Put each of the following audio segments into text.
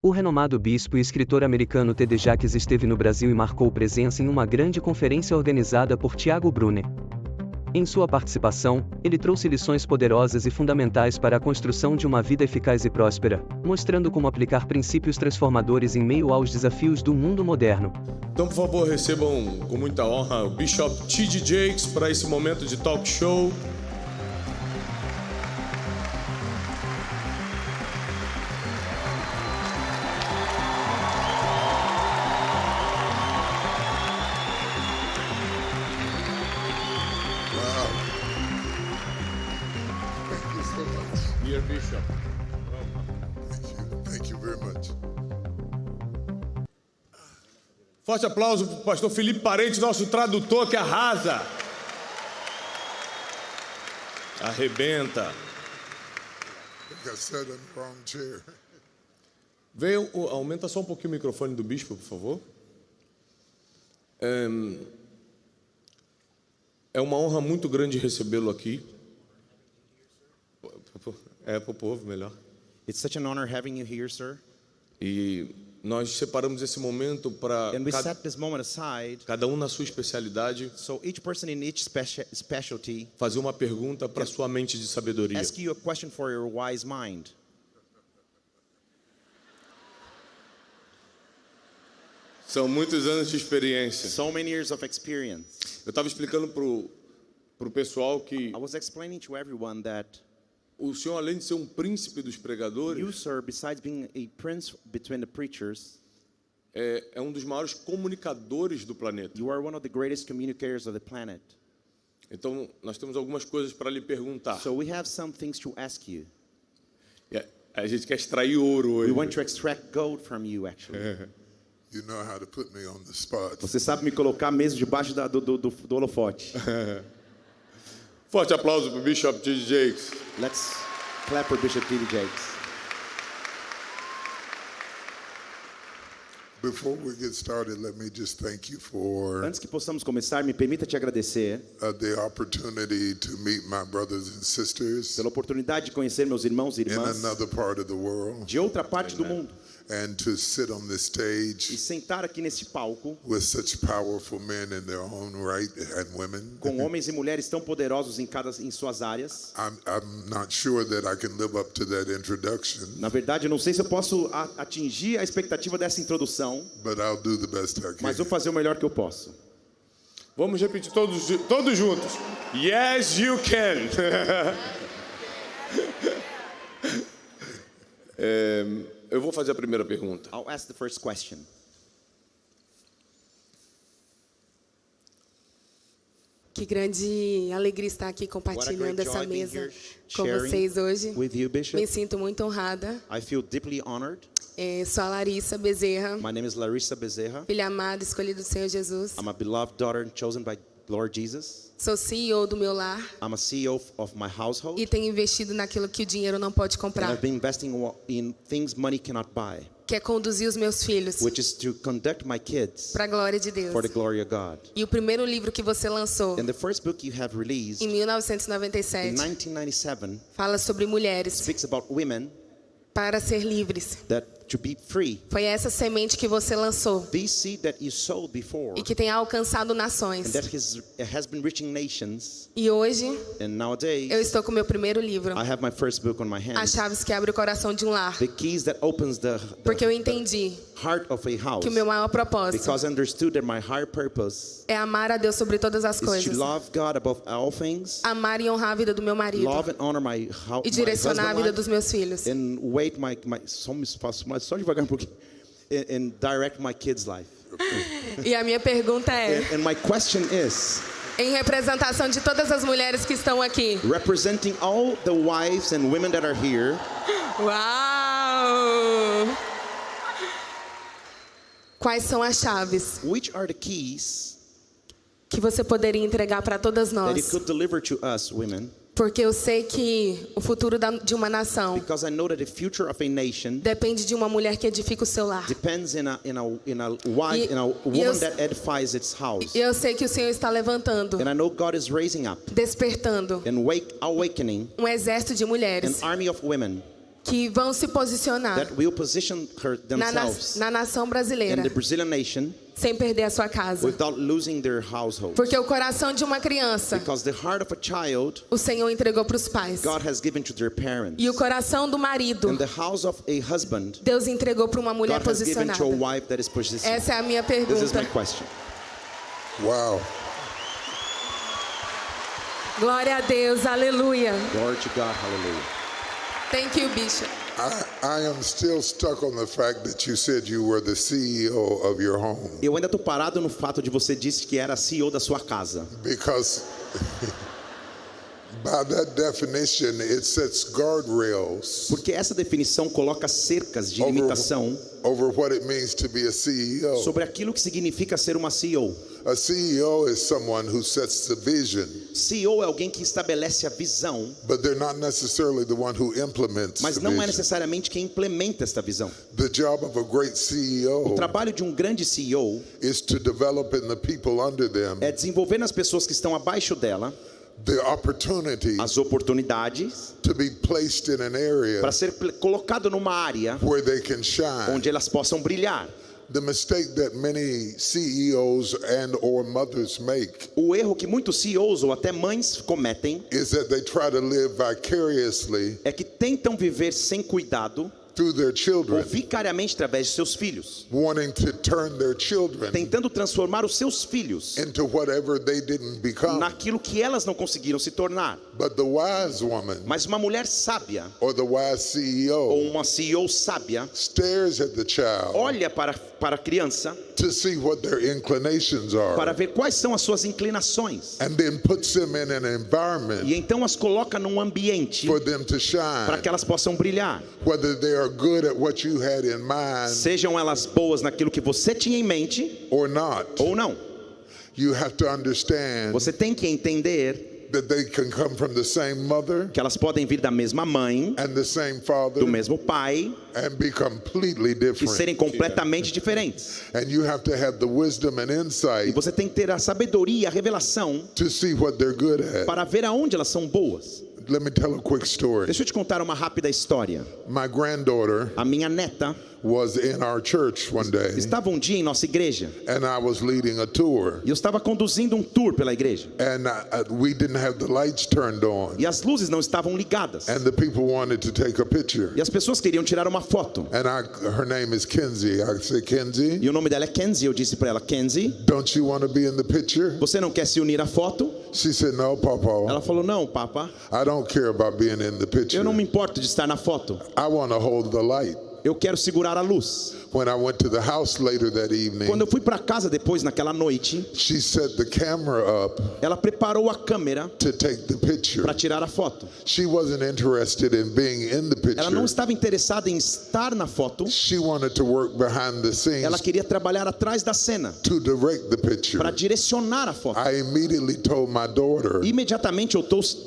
O renomado bispo e escritor americano T.D. Jakes esteve no Brasil e marcou presença em uma grande conferência organizada por Tiago Brunner. Em sua participação, ele trouxe lições poderosas e fundamentais para a construção de uma vida eficaz e próspera, mostrando como aplicar princípios transformadores em meio aos desafios do mundo moderno. Então, por favor, recebam com muita honra o Bishop T.D. Jakes para esse momento de talk show. Bishop. Thank you very much. Forte aplauso para o pastor Felipe Parente, nosso tradutor que arrasa. Arrebenta. I got sat in the wrong chair. Aumenta só um pouquinho o microfone do bispo, por favor. É uma honra muito grande recebê-lo aqui. É para o povo, melhor. It's such an honor having you here, sir. E nós separamos esse momento para And we set this moment aside, cada um na sua especialidade, so each person in each specialty fazer uma pergunta para sua mente de sabedoria. ask you a question for your wise mind. São muitos anos de experiência. So many years of experience. Eu estava explicando pro pessoal que I was explaining to everyone that o senhor, além de ser um príncipe dos you, pregadores, sir, besides being a prince between the preachers, é um dos maiores comunicadores do planeta. you are one of the greatest communicators of the planet. Então, nós temos algumas coisas para lhe perguntar. So we have some things to ask you. A gente quer extrair ouro hoje. We want to extract gold from you, actually. You know how to put me on the spot. Você sabe me colocar mesmo debaixo do holofote. Forte aplauso para o Bishop T.D. Jakes. Let's clap for Bishop T.D. Jakes. Before we get started, let me just thank you for Antes que possamos começar, me permita te agradecer the opportunity to meet my brothers and sisters pela oportunidade de conhecer meus irmãos e in irmãs another part of the world de outra parte do mundo and to sit on this e stage sentar aqui nesse palco with such powerful men in their own right and women. com homens e mulheres tão poderosos em suas áreas. I'm not sure that I can live up to that introduction, Na verdade, eu não sei se eu posso atingir a expectativa dessa introdução, but I'll do the best I mas vou can. fazer o melhor que eu posso. Vamos repetir todos juntos. Yes, you can. Eu vou fazer a primeira pergunta. I'll ask the first question. Que grande alegria estar aqui compartilhando essa joy being mesa here, com sharing vocês hoje. with you, Bishop. Me sinto muito honrada. I feel deeply honored. Sou a Larissa Bezerra, My name is Larissa Bezerra. filha amada, escolhida do Senhor Jesus. I'm a beloved daughter chosen by Lord Jesus. Sou CEO do meu lar I'm a CEO of my household. e tenho investido naquilo que o dinheiro não pode And comprar, I've been investing in things money cannot buy, que é conduzir os meus filhos which is to conduct my kids para a glória de Deus. for the glory of God. E o primeiro livro que você lançou, And the first book you have released em in 1997, 1997 fala sobre mulheres speaks about women para ser livres. that to be free. Foi essa semente que você lançou This seed that you sowed before e que tem alcançado nações. and that has been reaching nations. E hoje And nowadays eu estou com o meu primeiro livro, I have my first book on my As hands. Chaves que Abrem o Coração de um Lar, The keys that opens the porque eu entendi heart of a house. que o meu maior propósito Because I understood that my higher purpose é amar a Deus sobre todas as is to coisas, love God above all things, amar e honrar a vida do meu marido love and honor my e direcionar a husband vida life, dos meus filhos. and wait só devagar um pouquinho, and direct my kids' life. E a minha pergunta é, And my question is, em representação de todas as mulheres que estão aqui, representing all the wives and women that are here, uau! Quais são as chaves which are the keys que você poderia entregar para todas that you nós? could deliver to us women? Porque eu sei que o futuro de uma nação Because I know that the future of a nation depende de uma mulher que edifica o seu lar. depends in a wife, in a woman that edifies its house. E eu sei que o Senhor está levantando, And I know God is raising up despertando and awakening um exército de an mulheres army of women que vão se posicionar that will position themselves na nação in brasileira the Brazilian nation sem perder a sua casa. without losing their household. Porque o coração de uma criança, Because the heart of a child, o Senhor entregou para os pais. God has given to their parents. E o coração do marido, And the house of a husband, Deus entregou para uma mulher God has given posicionada. to a wife that is positioned. Essa é a minha This is my pergunta. question. Wow. Glória a Deus, aleluia. Glory to God, hallelujah. Thank you, Bishop. I am still stuck on the fact that you said you were the CEO of your home Eu ainda estou parado no fato de você disse que era CEO da sua casa. because by that definition it sets guardrails Porque essa definição coloca cercas de limitação over what it means to be a CEO. sobre aquilo que significa ser uma CEO. A CEO is someone who sets the vision, CEO é alguém que estabelece a visão, but they're not necessarily the one who implements mas the não é vision. necessariamente quem implementa esta visão. The job of a great O CEO trabalho de um grande CEO is to develop in the people under them é desenvolver nas pessoas que estão abaixo dela the opportunity as oportunidades to be placed in an area para ser colocado numa área where they can shine. onde elas possam brilhar. The mistake that many CEOs and or mothers make O erro que muitos CEOs ou até mães cometem is that they try to live vicariously é que tentam viver sem cuidado through their ou children, vicariamente através de seus filhos, wanting to turn their children tentando transformar os seus filhos into whatever they didn't become. naquilo que elas não conseguiram se tornar. But the wise woman Mas uma mulher sábia or the wise ou CEO uma CEO sábia stares at the child olha para a criança to see what their inclinations para are ver quais são as suas inclinações and then puts them in an e environment então as coloca num ambiente for them to para shine, que elas possam brilhar. whether they are good at what you had in mind Sejam elas boas naquilo que você tinha em mente or not. ou não. You have to understand Você tem que entender that they can come from the same mother que elas podem vir da mesma mãe, and the same father do mesmo pai and be completely e different. serem completamente diferentes. And you have to have the wisdom and E insight você tem que ter a sabedoria, a revelação to see what they're good at. para ver aonde elas são boas. Let me tell a quick story. Deixa eu te contar uma rápida história. My granddaughter A minha neta was in our church one day estava um dia em nossa igreja and I was leading a tour e eu estava conduzindo um tour pela igreja and we didn't have the lights turned on e as luzes não estavam ligadas and the people wanted to take a picture e as pessoas queriam tirar uma foto. and her name is Kenzie. I said, Kenzie, E o nome dela é Kenzie. Eu disse para ela: Kenzie, don't you want to be in the picture? você não quer se unir à foto? She said, no, Papa. Ela falou: não, papa, I don't care about being in the picture. eu não me importo de estar na foto. I want to hold the light. Eu quero segurar a luz. When I went to the house later that evening, Quando eu fui para casa depois naquela noite, she set the camera up ela preparou a câmera to take the picture. para tirar a foto. She wasn't interested in being in the Ela não picture. estava interessada em estar na foto. She wanted to work behind the Ela scenes queria trabalhar atrás da cena to direct the picture. para direcionar a foto. I immediately told my daughter, Imediatamente eu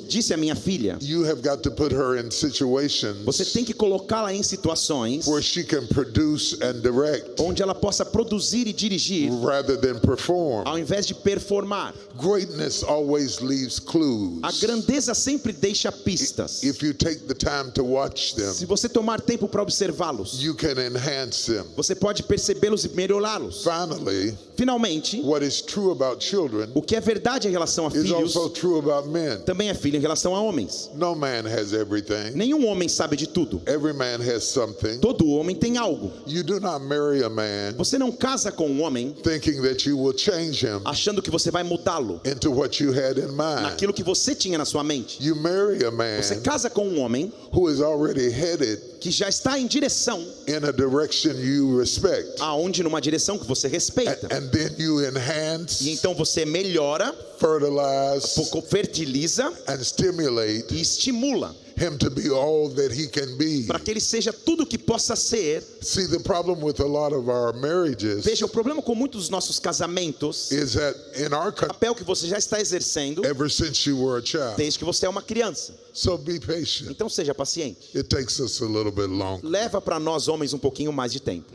disse à minha filha: you have got to put her in situations você tem que colocá-la em situações where she can produce and direct onde ela possa produzir e dirigir rather than perform. ao invés de performar. Greatness always leaves clues. A grandeza sempre deixa pistas. If you take the time to watch them, Se você tomar tempo para observá-los, you can enhance them. você pode percebê-los e melhorá-los. Finally, Finalmente, what is true about children o que é verdade em relação a is filhos also true about men. também é filho em relação a homens. No man has everything. Nenhum homem sabe de tudo. Every man has something. Todo homem tem algo. You do not marry a man Você não casa com um homem thinking that you will change him achando que você vai mudá-lo into what you had in mind. naquilo que você tinha na sua mente. You marry a man Você casa com um homem who is already headed que já está em direção in a direction you respect. aonde numa direção que você respeita. And then you E enhance, então você melhora, fertilize, fertiliza and stimulate e estimula him to be all that he can be. para que ele seja tudo o que possa ser. See, the problem with a lot of our marriages Veja, o problema com muitos dos nossos casamentos, is that in our o country, papel que você já está exercendo ever since you were a child. desde que você é uma criança. So be patient. Então seja paciente. It takes us a little bit longer. Leva para nós homens um pouquinho mais de tempo.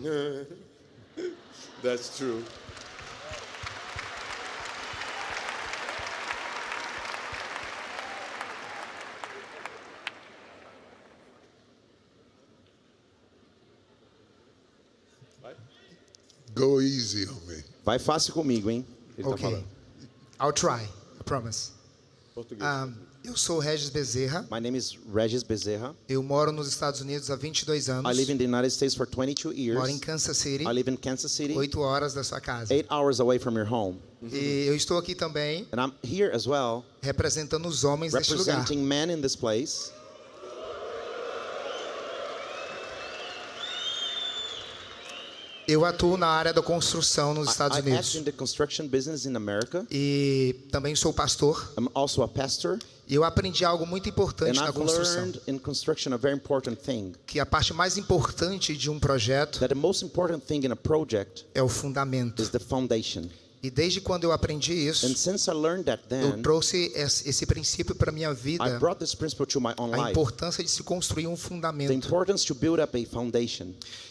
That's true. Go easy on me. Vai fácil comigo, hein? Ele tá Ok. falando. I'll try. I promise. Português. Eu sou o Regis Bezerra. My name is Regis Bezerra. Eu moro nos Estados Unidos há 22 anos. I live in the United States for 22 years. Moro em Kansas City, I live in Kansas City, 8 horas da sua casa. 8 hours away from your home. E eu estou aqui também And I'm here as well, representando os homens deste lugar. representing men in this place. Eu atuo na área da construção nos Estados I act Unidos. in the construction business in America. E também sou pastor. I'm also a pastor. E eu aprendi algo muito And importante na I've construção. learned in construction a very important thing. Que a parte mais importante de um projeto That the most important thing in a project é o fundamento. is the foundation. E desde quando eu aprendi isso, And since I learned that eu then, trouxe esse princípio para minha I vida. brought this principle to my own A life. importância de se construir um The fundamento. importance to build up a foundation.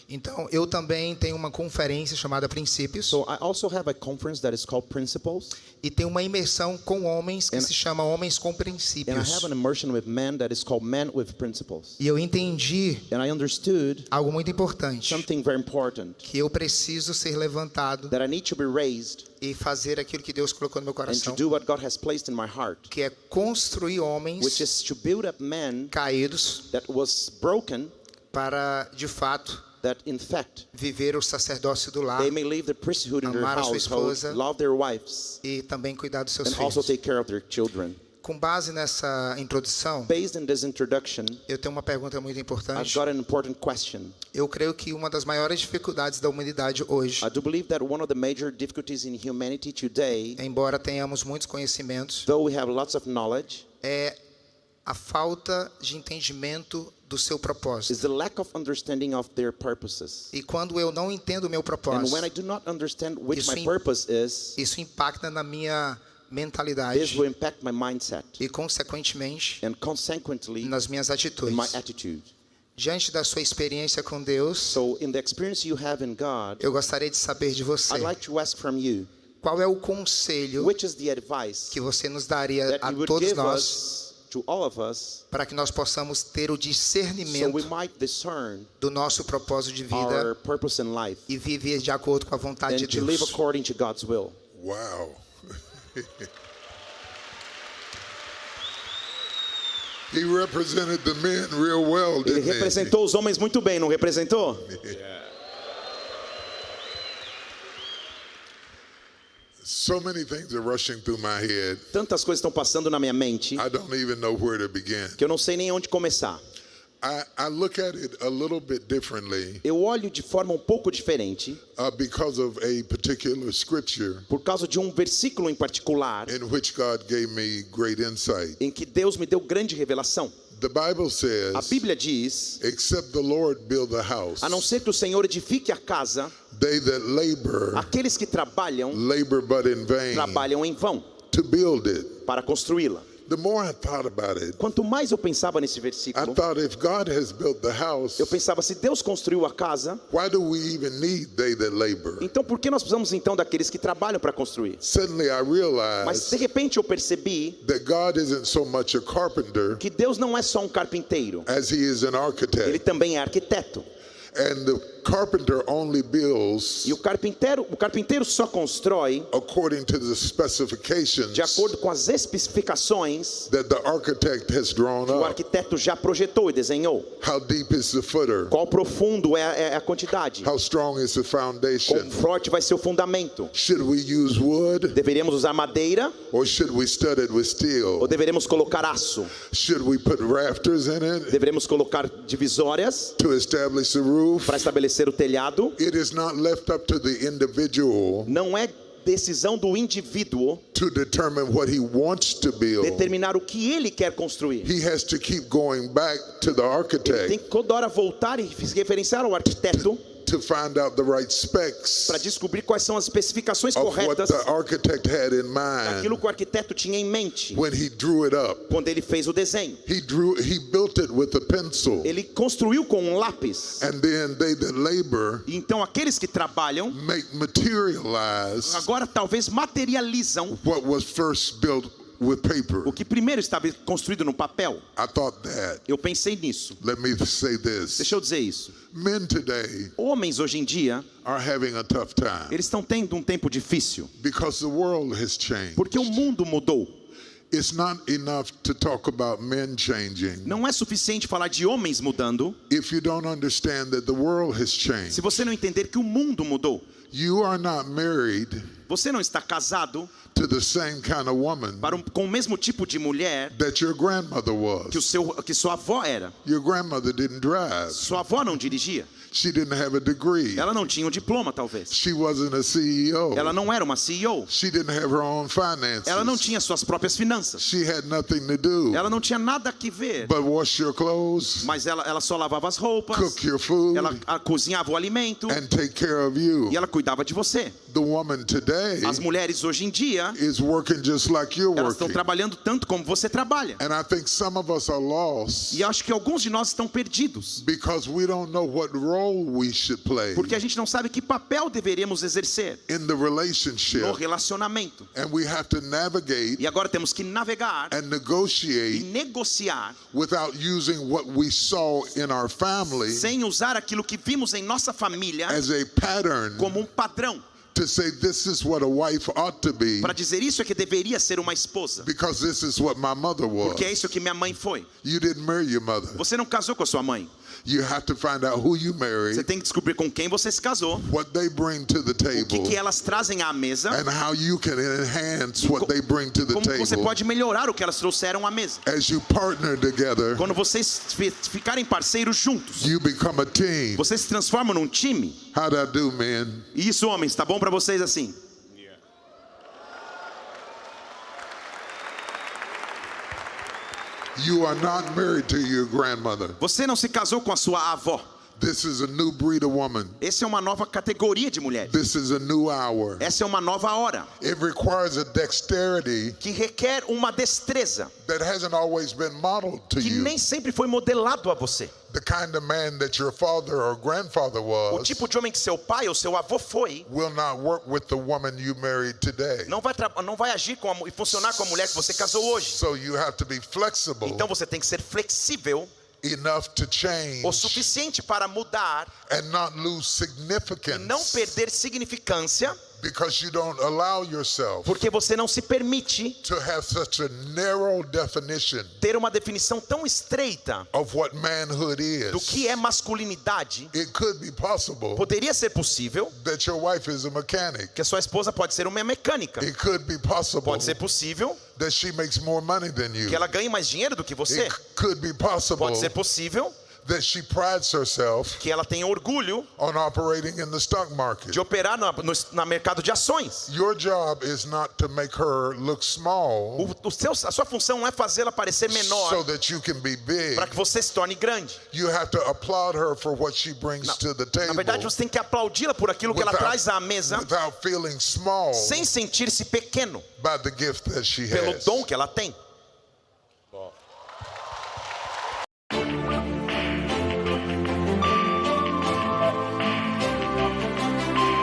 Então, eu também tenho uma conferência chamada Princípios. So I also have a conference that is called Principles. E tem uma imersão com homens que And- se chama Homens com And I Princípios. have an immersion with men that is called Men with Principles. E eu entendi And I understood algo muito importante. something very important. Que eu preciso ser levantado That I need to be raised e fazer aquilo que Deus colocou no meu and coração. to do what God has placed in my heart. Que é construir homens Which is to build up men caídos that was broken, para, de fato, that in fact, viver o sacerdócio do lar they may leave the priesthood in their Amar a sua household, esposa. love their wives, e também cuidar dos seus and also filhos. take care of their children. Com base nessa introdução, Based on this introduction, eu tenho uma pergunta muito I've importante. got an important question. Eu creio que uma das maiores dificuldades da humanidade hoje, I do believe that one of the major difficulties in humanity today, embora tenhamos muitos conhecimentos, though we have lots of knowledge, é a falta de entendimento do seu is propósito. the lack of understanding of their purposes. E quando eu não entendo o meu And propósito, when I do not understand which Isso my im- purpose is, isso impacta na minha this mentalidade will impact my mindset e, consequentemente, and consequently nas minhas in my atitudes. attitude. Diante da sua experiência com Deus, So in the experience you have in God, eu gostaria de saber de você, I'd like to ask from you, qual é o conselho which is the advice que você nos daria that a you would todos give nós us, to all of us, para que nós possamos ter o so discernimento we might discern do nosso propósito de our vida purpose in life e viver de acordo com a vontade and de to live Deus. according to God's will. Wow. He represented the men real well, Ele didn't he? representou os homens muito bem, não representou? So many things are rushing through my head. Tantas coisas estão passando na minha mente I don't even know where to begin. que eu não sei nem onde começar. I look at it a little bit differently Eu olho de forma um pouco diferente because of a particular scripture por causa de um versículo em particular in which God gave me great insight. em que Deus me deu grande revelação. The Bible A says, Bíblia diz, except the Lord build the house, a não ser que o Senhor edifique a casa, they that labor, aqueles que trabalham, labor but in vain trabalham em vão to build it. para construí-la. The more I thought about it, Quanto mais eu pensava nesse I versículo, thought if God has built the house, eu pensava, se Deus construiu a casa, why do we even need they that labor? então por que nós precisamos então daqueles que trabalham para construir? Suddenly I Mas de realized repente eu percebi that God isn't so much a carpenter que Deus não é só um carpinteiro, as he is an ele architect. também é arquiteto. And the carpenter only builds E o carpinteiro só constrói according to the specifications de acordo com as especificações that the architect has drawn que o up. arquiteto já projetou e desenhou. How deep is the footer? Qual profundo é a quantidade? How strong is the Quão foundation? forte vai ser o fundamento? Should we use wood Deveríamos usar madeira or should we stud it with ou steel? deveremos colocar aço? Should we put rafters in it Deveremos colocar divisórias to establish the roof? para estabelecer o telhado? It is not left up to the individual Não é decisão do indivíduo to determine what he wants to build. determinar o que ele quer construir. He has to keep going back to the Tem architect que toda hora voltar e se referenciar ao arquiteto to find out the right specs para descobrir quais são as especificações of what corretas the architect had in daquilo mind que o arquiteto tinha em mente when he drew it up. quando ele fez o desenho. He built it with a pencil. Ele construiu com um lápis. And then they that labor E então aqueles que trabalham make materialize agora talvez materializam what was first built with paper. O que primeiro estava construído no papel. I thought that. Eu pensei nisso. Let me say this. Deixa eu dizer isso. Men today Homens hoje em dia, are having a tough time eles estão tendo um tempo difícil. because the world has changed. Porque o mundo mudou. It's not enough to talk about men changing Não é suficiente falar de homens mudando if you don't understand that the world has changed. se você não entender que o mundo mudou. You are not married Você não está casado to the same kind of woman com o mesmo tipo de mulher that your grandmother que sua avó era. Your grandmother didn't drive. Sua avó não dirigia. She didn't have a degree. Ela não tinha um diploma, talvez. She wasn't a CEO. Ela não era uma CEO. She didn't have her own finances. Ela não tinha suas próprias finanças. She had nothing to do Ela não tinha nada que ver. but wash your clothes, Mas ela só lavava as roupas. cook your food, Ela cozinhava o alimento. and take care of you. E ela cuidava de você. The woman today As mulheres hoje em dia, is working just like you're elas estão working. trabalhando tanto como você trabalha. And I think some of us are lost E eu acho que alguns de nós estão perdidos. because we don't know what role we should play Porque a gente não sabe que papel deveríamos exercer in the no relationship. relacionamento. And we have to navigate E agora temos que navegar and e negotiate negociar without using what we saw in our family sem usar aquilo que vimos em nossa família as a pattern como um padrão. to say this is what a wife ought to be Para dizer isso é que deveria ser uma esposa. because this is what my mother was. Porque é isso que minha mãe foi. You didn't marry your mother. Você não casou com a sua mãe. You have to find out who you Você married, tem que descobrir com quem você se casou, what they bring to the o que table, elas trazem à mesa, and how you can enhance what they bring to the como você table pode melhorar o que elas trouxeram à mesa. as you partner together. Quando vocês ficarem parceiros juntos, You become a team. vocês se transformam num time. How'd I do, man? E isso, homens, tá bom para vocês assim? You are not married to your grandmother. Você não se casou com a sua avó. This is a new breed of woman. Essa é uma nova categoria de mulheres. This is a new hour. Essa é uma nova hora It requires a dexterity que requer uma destreza that hasn't always been modeled to que you. nem sempre foi modelado a você. The kind of man that your father or grandfather O was tipo de homem que seu pai ou seu avô foi will not work with the woman you married today. não vai agir e funcionar com a mulher que você casou hoje. So you have to be flexible Então você tem que ser flexível enough to change o suficiente para mudar and not lose e significance não perder significância, because you don't allow yourself porque você não se permite to have such a narrow definition ter uma definição tão estreita of what manhood do is. que é masculinidade. It could be possible Poderia ser possível that your wife is a mechanic. que a sua esposa pode ser uma mecânica. It could be possible Pode ser possível that she makes more money than you. que ela ganhe mais dinheiro do que você. It could be possible Pode ser possível that she prides herself que ela tenha orgulho on operating in the stock market. de operar no mercado de ações. Your job is not to make her look small A sua função não é fazê-la parecer so menor that you can be big. para que você se torne grande. You have to applaud her for what she brings to the Na verdade, table você tem que aplaudi-la por aquilo que ela traz à mesa, without feeling small sem sentir-se pequeno by the gift that she pelo has. dom que ela tem.